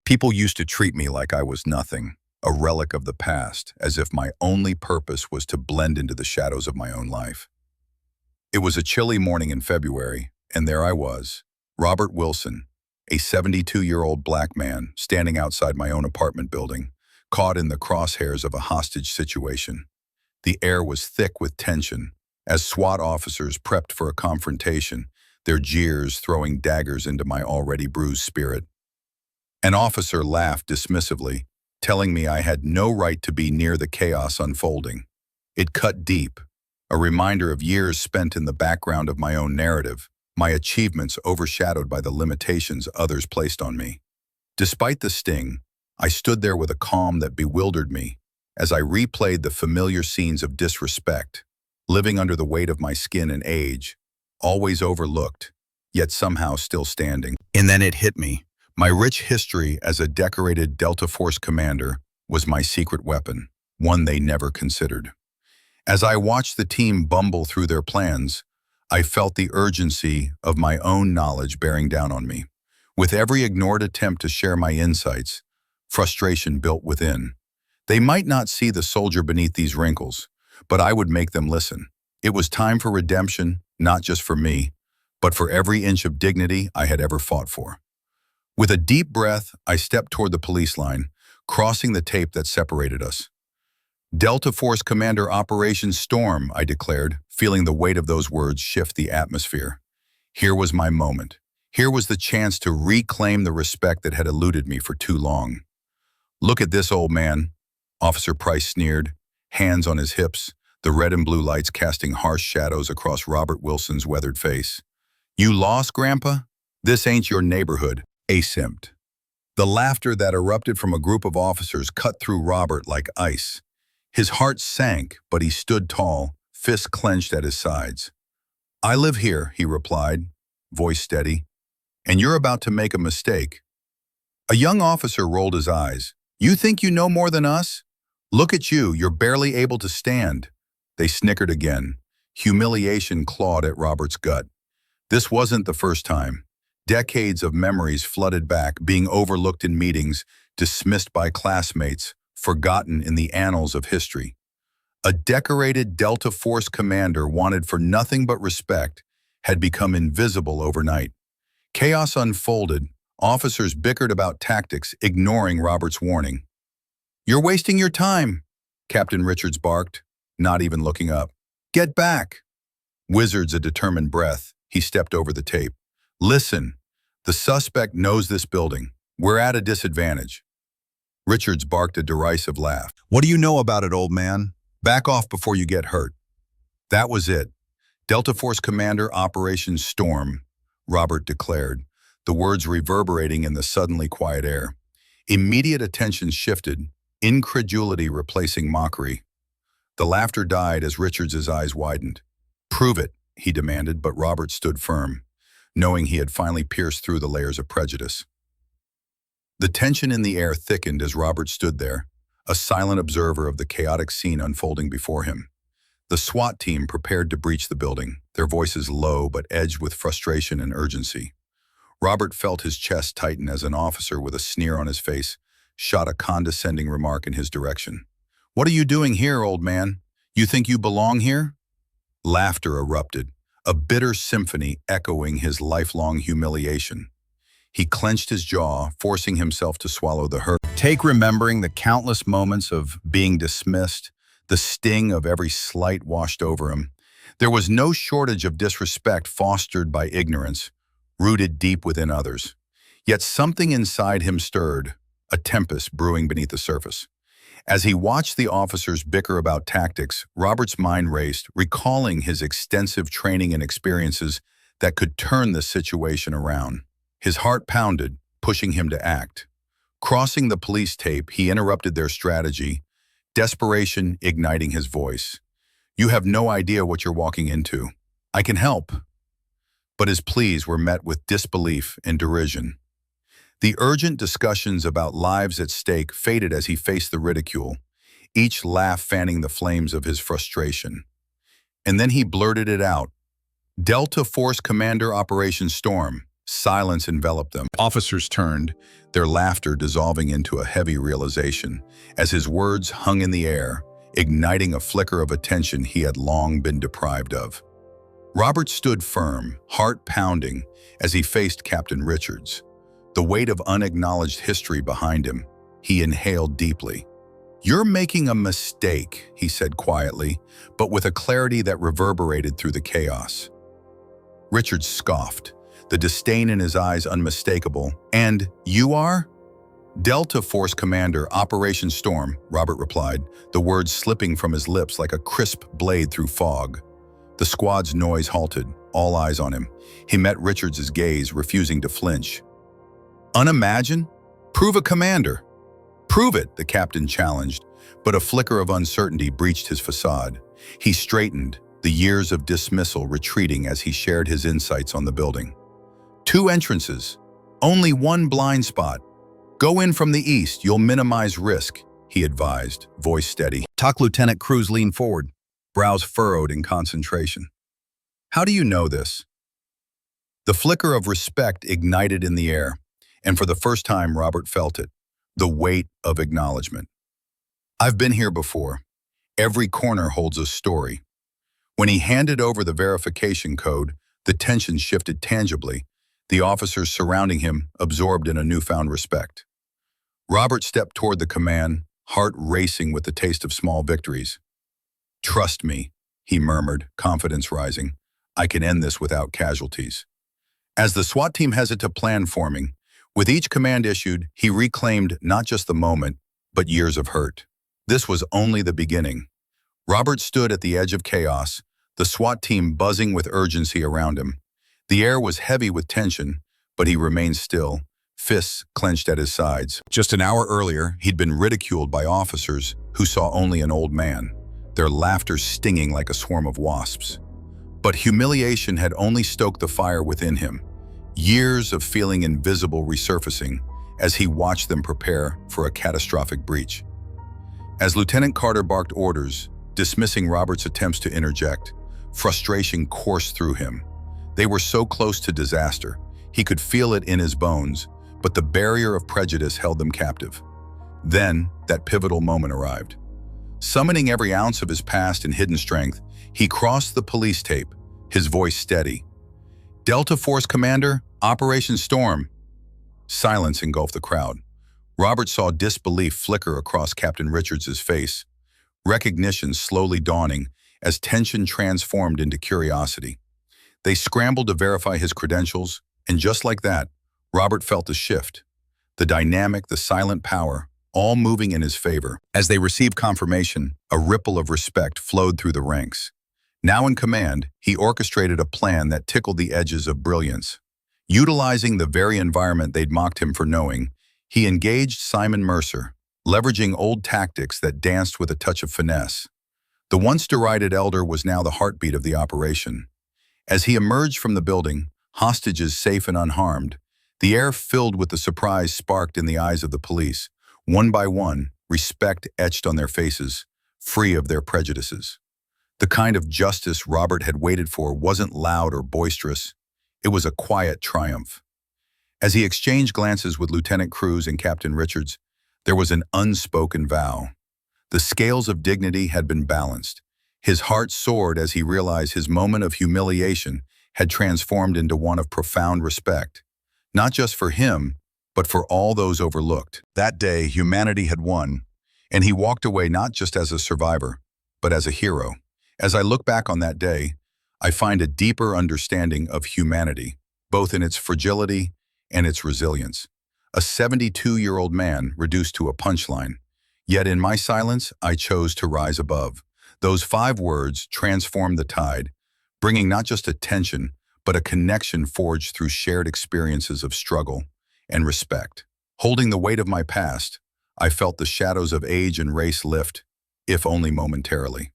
People used to treat me like I was nothing, a relic of the past, as if my only purpose was to blend into the shadows of my own life. It was a chilly morning in February, and there I was, Robert Wilson, a 72-year-old black man standing outside my own apartment building, caught in the crosshairs of a hostage situation. The air was thick with tension, as SWAT officers prepped for a confrontation, their jeers throwing daggers into my already bruised spirit. An officer laughed dismissively, telling me I had no right to be near the chaos unfolding. It cut deep, a reminder of years spent in the background of my own narrative, my achievements overshadowed by the limitations others placed on me. Despite the sting, I stood there with a calm that bewildered me as I replayed the familiar scenes of disrespect, living under the weight of my skin and age, always overlooked, yet somehow still standing. And then it hit me. My rich history as a decorated Delta Force commander was my secret weapon, one they never considered. As I watched the team bumble through their plans, I felt the urgency of my own knowledge bearing down on me. With every ignored attempt to share my insights, frustration built within. They might not see the soldier beneath these wrinkles, but I would make them listen. It was time for redemption, not just for me, but for every inch of dignity I had ever fought for. With a deep breath, I stepped toward the police line, crossing the tape that separated us. "Delta Force Commander Operation Storm," I declared, feeling the weight of those words shift the atmosphere. Here was my moment. Here was the chance to reclaim the respect that had eluded me for too long. "Look at this, old man," Officer Price sneered, hands on his hips, the red and blue lights casting harsh shadows across Robert Wilson's weathered face. "You lost, Grandpa? This ain't your neighborhood." Asimped. The laughter that erupted from a group of officers cut through Robert like ice. His heart sank, but he stood tall, fists clenched at his sides. "I live here," he replied, voice steady, "and you're about to make a mistake." A young officer rolled his eyes. "You think you know more than us? Look at you, you're barely able to stand." They snickered again. Humiliation clawed at Robert's gut. This wasn't the first time. Decades of memories flooded back, being overlooked in meetings, dismissed by classmates, forgotten in the annals of history. A decorated Delta Force commander wanted for nothing but respect had become invisible overnight. Chaos unfolded. Officers bickered about tactics, ignoring Robert's warning. "You're wasting your time," Captain Richards barked, not even looking up. "Get back." Wizard's a determined breath. He stepped over the tape. "Listen, the suspect knows this building. We're at a disadvantage." Richards barked a derisive laugh. "What do you know about it, old man? Back off before you get hurt." That was it. "Delta Force Commander Operation Storm," Robert declared, the words reverberating in the suddenly quiet air. Immediate attention shifted, incredulity replacing mockery. The laughter died as Richards' eyes widened. "Prove it," he demanded, but Robert stood firm, knowing he had finally pierced through the layers of prejudice. The tension in the air thickened as Robert stood there, a silent observer of the chaotic scene unfolding before him. The SWAT team prepared to breach the building, their voices low but edged with frustration and urgency. Robert felt his chest tighten as an officer with a sneer on his face shot a condescending remark in his direction. "What are you doing here, old man? You think you belong here?" Laughter erupted, a bitter symphony echoing his lifelong humiliation. He clenched his jaw, forcing himself to swallow the hurt. Take remembering the countless moments of being dismissed, the sting of every slight washed over him. There was no shortage of disrespect fostered by ignorance, rooted deep within others. Yet something inside him stirred, a tempest brewing beneath the surface. As he watched the officers bicker about tactics, Robert's mind raced, recalling his extensive training and experiences that could turn the situation around. His heart pounded, pushing him to act. Crossing the police tape, he interrupted their strategy, desperation igniting his voice. "You have no idea what you're walking into. I can help." But his pleas were met with disbelief and derision. The urgent discussions about lives at stake faded as he faced the ridicule, each laugh fanning the flames of his frustration. And then he blurted it out. "Delta Force Commander Operation Storm, Silence enveloped them. Officers turned, their laughter dissolving into a heavy realization as his words hung in the air, igniting a flicker of attention he had long been deprived of. Robert stood firm, heart pounding, as he faced Captain Richards. The weight of unacknowledged history behind him, he inhaled deeply. "You're making a mistake," he said quietly, but with a clarity that reverberated through the chaos. Richards scoffed, the disdain in his eyes unmistakable. "And you are?" "Delta Force Commander, Operation Storm," Robert replied, the words slipping from his lips like a crisp blade through fog. The squad's noise halted, all eyes on him. He met Richards' gaze, refusing to flinch. "Unimagine? Prove a commander." "Prove it," the captain challenged, but a flicker of uncertainty breached his facade. He straightened, the years of dismissal retreating as he shared his insights on the building. "2 entrances. Only one blind spot. Go in from the east, you'll minimize risk," he advised, voice steady. TOC Lieutenant Cruz leaned forward, brows furrowed in concentration. "How do you know this?" The flicker of respect ignited in the air, and for the first time Robert felt it, the weight of acknowledgement. "I've been here before. Every corner holds a story." When he handed over the verification code, the tension shifted tangibly, the officers surrounding him absorbed in a newfound respect. Robert stepped toward the command, heart racing with the taste of small victories. "Trust me," he murmured, confidence rising. "I can end this without casualties." As the SWAT team headed to plan forming, with each command issued, he reclaimed not just the moment, but years of hurt. This was only the beginning. Robert stood at the edge of chaos, the SWAT team buzzing with urgency around him. The air was heavy with tension, but he remained still, fists clenched at his sides. Just an hour earlier, he'd been ridiculed by officers who saw only an old man, their laughter stinging like a swarm of wasps. But humiliation had only stoked the fire within him, years of feeling invisible resurfacing as he watched them prepare for a catastrophic breach. As Lieutenant Carter barked orders, dismissing Robert's attempts to interject, frustration coursed through him. They were so close to disaster, he could feel it in his bones, but the barrier of prejudice held them captive. Then, that pivotal moment arrived. Summoning every ounce of his past and hidden strength, he crossed the police tape, his voice steady. "Delta Force Commander, Operation Storm." Silence engulfed the crowd. Robert saw disbelief flicker across Captain Richards' face, recognition slowly dawning as tension transformed into curiosity. They scrambled to verify his credentials, and just like that, Robert felt a shift. The dynamic, the silent power, all moving in his favor. As they received confirmation, a ripple of respect flowed through the ranks. Now in command, he orchestrated a plan that tickled the edges of brilliance. Utilizing the very environment they'd mocked him for knowing, he engaged Simon Mercer, leveraging old tactics that danced with a touch of finesse. The once derided elder was now the heartbeat of the operation. As he emerged from the building, hostages safe and unharmed, the air filled with the surprise sparked in the eyes of the police. One by one, respect etched on their faces, free of their prejudices. The kind of justice Robert had waited for wasn't loud or boisterous. It was a quiet triumph. As he exchanged glances with Lieutenant Cruz and Captain Richards, there was an unspoken vow. The scales of dignity had been balanced. His heart soared as he realized his moment of humiliation had transformed into one of profound respect, not just for him, but for all those overlooked. That day, humanity had won, and he walked away not just as a survivor, but as a hero. As I look back on that day, I find a deeper understanding of humanity, both in its fragility and its resilience. A 72-year-old man reduced to a punchline. Yet in my silence, I chose to rise above. Those 5 words transformed the tide, bringing not just attention, but a connection forged through shared experiences of struggle and respect. Holding the weight of my past, I felt the shadows of age and race lift, if only momentarily.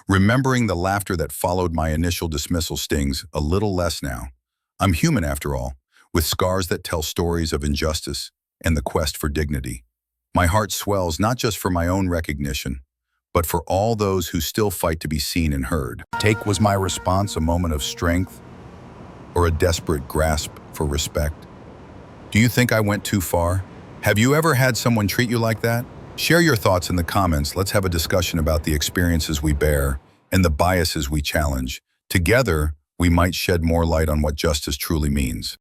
Remembering the laughter that followed my initial dismissal stings a little less now. I'm human after all, with scars that tell stories of injustice and the quest for dignity. My heart swells not just for my own recognition, but for all those who still fight to be seen and heard. Take was my response, a moment of strength, or a desperate grasp for respect? Do you think I went too far? Have you ever had someone treat you like that? Share your thoughts in the comments. Let's have a discussion about the experiences we bear and the biases we challenge. Together, we might shed more light on what justice truly means.